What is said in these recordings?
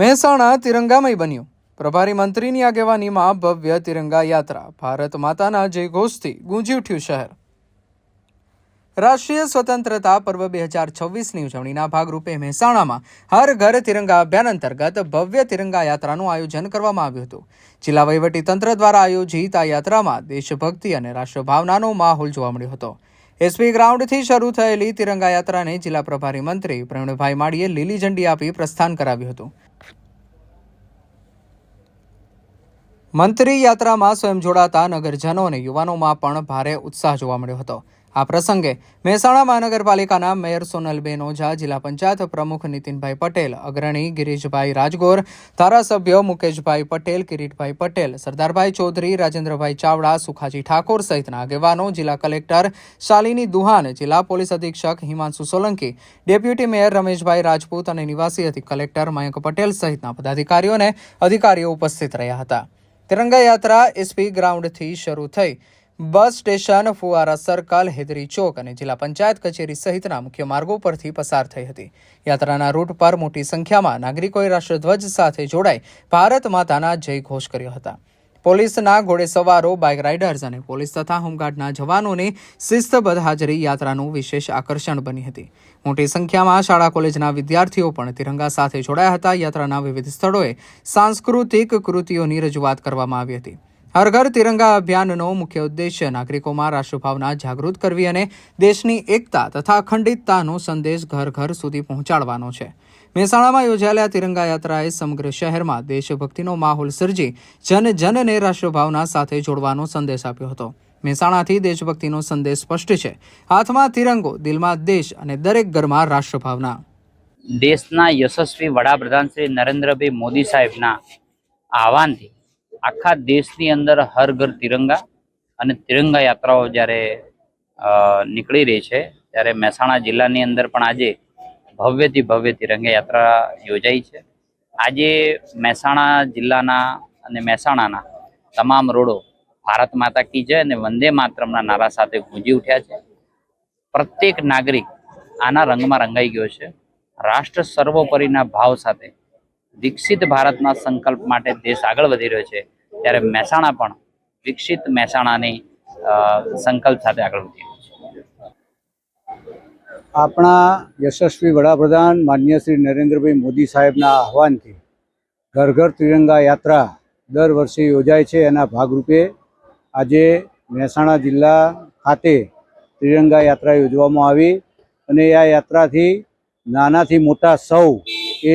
મહેસાણા તિરંગામય બન્યું। પ્રભારી મંત્રીની આગેવાનીમાં ભવ્ય તિરંગા યાત્રા, ભારત માતાના જયઘોષથી ગુંજી ઉઠ્યું શહેર। રાષ્ટ્રીય સ્વતંત્રતા પર્વ 2026ની ઉજવણીના ભાગરૂપે મહેસાણામાં હર ઘર તિરંગા અભિયાન અંતર્ગત ભવ્ય તિરંગા યાત્રાનું આયોજન કરવામાં આવ્યું હતું। જિલ્લા વહીવટીતંત્ર દ્વારા આયોજિત આ યાત્રામાં દેશભક્તિ અને રાષ્ટ્રભાવનાનો માહોલ જોવા મળ્યો હતો। એસપી ગ્રાઉન્ડથી શરૂ થયેલી તિરંગા યાત્રાને જિલ્લા પ્રભારી મંત્રી પ્રવીણભાઈ માળીએ લીલી ઝંડી આપી પ્રસ્થાન કરાવ્યું હતું। મંત્રી યાત્રામાં સ્વયં જોડાતા નગરજનો અને યુવાનોમાં પણ ભારે ઉત્સાહ જોવા મળ્યો હતો। આ પ્રસંગે મહેસાણા મહાનગરપાલિકાના મેયર સોનલબેન ઓઝા, જિલ્લા પંચાયત પ્રમુખ નીતિનભાઈ પટેલ, અગ્રણી ગિરીશભાઈ રાજગોર, ધારાસભ્ય મુકેશભાઈ પટેલ, કિરીટભાઈ પટેલ, સરદારભાઈ ચૌધરી, રાજેન્દ્રભાઈ ચાવડા, સુખાજી ઠાકોર સહિતના આગેવાનો, જિલ્લા કલેક્ટર શાલિની દુહાન, જિલ્લા પોલીસ અધિક્ષક હિમાંશુ સોલંકી, ડેપ્યુટી મેયર રમેશભાઈ રાજપૂત અને નિવાસી અધિક કલેક્ટર મયંક પટેલ સહિતના પદાધિકારીઓ અને અધિકારીઓ ઉપસ્થિત રહ્યા હતા। તિરંગા યાત્રા એસપી ગ્રાઉન્ડથી શરૂ થઈ બસ સ્ટેશન, ફુવારા સર્કલ, હેદરી ચોક અને જિલ્લા પંચાયત કચેરી સહિતના મુખ્ય માર્ગો પરથી પસાર થઈ હતી। યાત્રાના રૂટ પર મોટી સંખ્યામાં નાગરિકોએ રાષ્ટ્રધ્વજ સાથે જોડાઈ ભારત માતાના જય ઘોષ કર્યો હતા। પોલીસના ઘોડેસવારો, બાઇક રાઇડર્સ અને પોલીસ તથા હોમગાર્ડના જવાનોની શિસ્તબદ્ધ હાજરી યાત્રાનું વિશેષ આકર્ષણ બની હતી। મોટી સંખ્યામાં શાળા કોલેજના વિદ્યાર્થીઓ પણ તિરંગા સાથે જોડાયા હતા। યાત્રાના વિવિધ સ્થળોએ સાંસ્કૃતિક કૃતિઓની રજૂઆત કરવામાં આવી હતી। હર ઘર તિરંગા અભિયાનનો મુખ્ય ઉદ્દેશ્ય નાગરિકોમાં રાષ્ટ્રભાવના જાગૃત કરવી અને દેશની એકતા તથા અખંડિતતાનો સંદેશ ઘર ઘર સુધી પહોંચાડવાનો છે। મહેસાણામાં યોજાયેલા તિરંગા યાત્રાએ સમગ્ર શહેરમાં દેશભક્તિનો માહોલ સર્જી જનજનને રાષ્ટ્રભાવના સાથે જોડવાનો સંદેશ આપ્યો હતો। મહેસાણાથી દેશભક્તિનો સંદેશ સ્પષ્ટ છે, હાથમાં તિરંગો, દિલમાં દેશ અને દરેક ઘરમાં રાષ્ટ્રભાવના। દેશના યશસ્વી વડાપ્રધાન શ્રી નરેન્દ્રભાઈ મોદી સાહેબના આહવાનથી આખા દેશની અંદર હર ઘર તિરંગા અને તિરંગા યાત્રાઓ જ્યારે નીકળી રહી છે, ત્યારે મહેસાણા જિલ્લાની અંદર પણ આજે ભવ્યથી ભવ્ય તિરંગા યાત્રા યોજાઈ છે। આજે મહેસાણા જિલ્લાના અને મહેસાણાના તમામ રોડો ભારત માતા કી જય અને વંદે માતરમના નારા સાથે ગુંજી ઉઠ્યા છે। પ્રત્યેક નાગરિક આના રંગમાં રંગાઈ ગયો છે। રાષ્ટ્ર સર્વોપરીના ભાવ સાથે વિકસિત ભારતના સંકલ્પ માટે દેશ આગળ વધી રહ્યો છે, ત્યારે મહેસાણા પણ વિકસિત મહેસાણાની સંકલ્પ સાથે આગળ વધી રહ્યું છે। આપણા યશસ્વી વડાપ્રધાન માનનીય શ્રી નરેન્દ્રભાઈ મોદી સાહેબના આહવાનથી ઘર ઘર તિરંગા યાત્રા દર વર્ષે યોજાય છે। એના ભાગરૂપે આજે મહેસાણા જિલ્લા ખાતે તિરંગા યાત્રા યોજવામાં આવી અને આ યાત્રાથી નાનાથી મોટા સૌ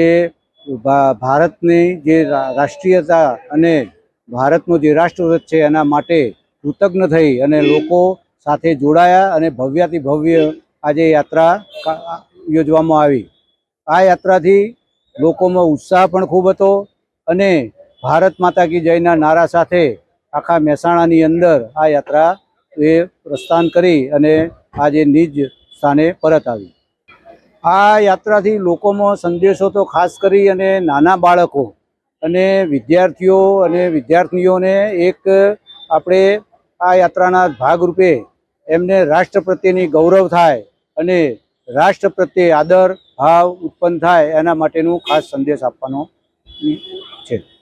એ ભારતની જે રાષ્ટ્રીયતા અને ભારતનો જે રાષ્ટ્રધ્વજ છે એના માટે કૃતજ્ઞ થઈ અને લોકો સાથે જોડાયા અને ભવ્યાથી ભવ્ય આજે યાત્રા યોજવામાં આવી। આ યાત્રાથી લોકોમાં ઉત્સાહ પણ ખૂબ હતો અને ભારત માતા કી જયના નારા સાથે આખા મહેસાણાની અંદર આ યાત્રા એ પ્રસ્થાન કરી અને આજે નિજ સ્થાને પરત આવી। આ યાત્રાથી લોકોમાં સંદેશો તો ખાસ કરી અને નાના બાળકો અને વિદ્યાર્થીઓ અને વિદ્યાર્થીનીઓને એક આપણે આ યાત્રાના ભાગરૂપે એમને રાષ્ટ્ર પ્રત્યેની ગૌરવ થાય અને રાષ્ટ્ર પ્રત્યે આદર ભાવ ઉત્પન્ન થાય એના માટેનું ખાસ સંદેશ આપવાનો છે।